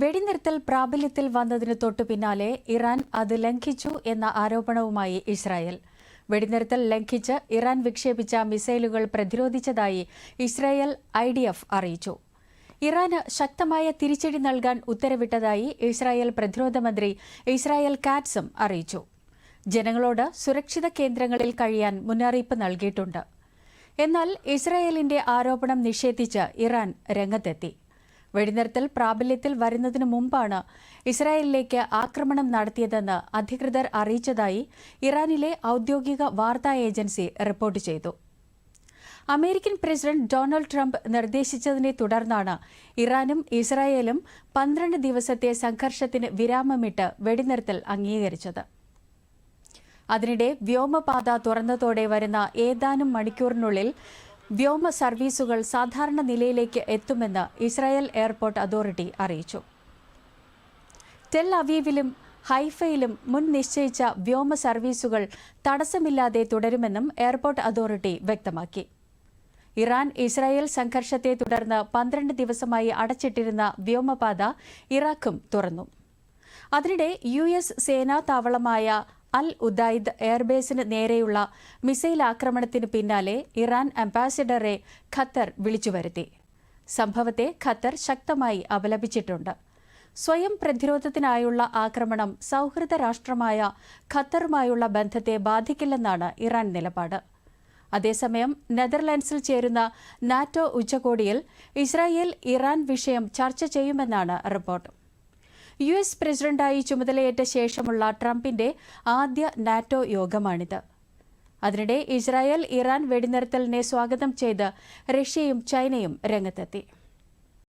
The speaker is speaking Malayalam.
വെടിനിർത്തൽ പ്രാബല്യത്തിൽ വന്നതിന് തൊട്ടു പിന്നാലെ ഇറാൻ അത് ലംഘിച്ചു എന്ന ആരോപണവുമായി ഇസ്രായേൽ. വെടിനിർത്തൽ ലംഘിച്ച് ഇറാൻ വിക്ഷേപിച്ച മിസൈലുകൾ പ്രതിരോധിച്ചതായി ഇസ്രായേൽ IDF അറിയിച്ചു. ഇറാന് ശക്തമായ തിരിച്ചടി നൽകാൻ ഉത്തരവിട്ടതായി ഇസ്രായേൽ പ്രതിരോധ മന്ത്രി ഇസ്രായേൽ കാറ്റ്സും അറിയിച്ചു. ജനങ്ങളോട് സുരക്ഷിത കേന്ദ്രങ്ങളിൽ കഴിയാൻ മുന്നറിയിപ്പ് നൽകിയിട്ടുണ്ട്. എന്നാൽ ഇസ്രായേലിന്റെ ആരോപണം നിഷേധിച്ച് ഇറാൻ രംഗത്തെത്തി. വെടിനിർത്തൽ പ്രാബല്യത്തിൽ വരുന്നതിനു മുമ്പാണ് ഇസ്രായേലിലേക്ക് ആക്രമണം നടത്തിയതെന്ന് അധികൃതർ അറിയിച്ചതായി ഇറാനിലെ ഔദ്യോഗിക വാർത്താ ഏജൻസി റിപ്പോർട്ട് ചെയ്തു. അമേരിക്കൻ പ്രസിഡന്റ് ഡൊണാൾഡ് ട്രംപ് നിർദ്ദേശിച്ചതിനെ തുടർന്നാണ് ഇറാനും ഇസ്രായേലും 12 ദിവസത്തെ സംഘർഷത്തിന് വിരാമമിട്ട് വെടിനിർത്തൽ അംഗീകരിച്ചത്. അതിനിടെ വ്യോമപാത തുറന്നതോടെ വരുന്ന ഏതാനും മണിക്കൂറിനുള്ളിൽ വ്യോമ സർവീസുകൾ സാധാരണ നിലയിലേക്ക് എത്തുമെന്ന് ഇസ്രായേൽ എയർപോർട്ട് അതോറിറ്റി അറിയിച്ചു. ടെൽ അവീവിലും ഹൈഫയിലും മുൻ നിശ്ചയിച്ച വ്യോമ സർവീസുകൾ തടസ്സമില്ലാതെ തുടരുമെന്നും എയർപോർട്ട് അതോറിറ്റി വ്യക്തമാക്കി. ഇറാൻ ഇസ്രായേൽ സംഘർഷത്തെ തുടർന്ന് 12 ദിവസമായി അടച്ചിട്ടിരുന്ന വ്യോമപാത ഇറാഖും തുറന്നു. അതിനിടെ US സേനാ താവളമായ അൽ ഉദൈദ് എയർബേസിന് നേരെയുള്ള മിസൈൽ ആക്രമണത്തിന് പിന്നാലെ ഇറാൻ അംബാസിഡറെ ഖത്തർ വിളിച്ചുവരുത്തി. സംഭവത്തെ ഖത്തർ ശക്തമായി അപലപിച്ചിട്ടുണ്ട്. സ്വയം പ്രതിരോധത്തിനായുള്ള ആക്രമണം സൗഹൃദ രാഷ്ട്രമായ ഖത്തറുമായുള്ള ബന്ധത്തെ ബാധിക്കില്ലെന്നാണ് ഇറാൻ നിലപാട്. അതേസമയം നെതർലൻഡ്സിൽ ചേരുന്ന നാറ്റോ ഉച്ചകോടിയിൽ ഇസ്രായേൽ ഇറാൻ വിഷയം ചർച്ച ചെയ്യുമെന്നാണ് റിപ്പോർട്ട്. US പ്രസിഡന്റായി ചുമതലയേറ്റ ശേഷമുള്ള ട്രംപിന്റെ ആദ്യ നാറ്റോ യോഗമാണിത്. അതിനിടെ ഇസ്രായേൽ ഇറാൻ വെടിനിർത്തലിനെ സ്വാഗതം ചെയ്ത് റഷ്യയും ചൈനയും രംഗത്തെത്തി.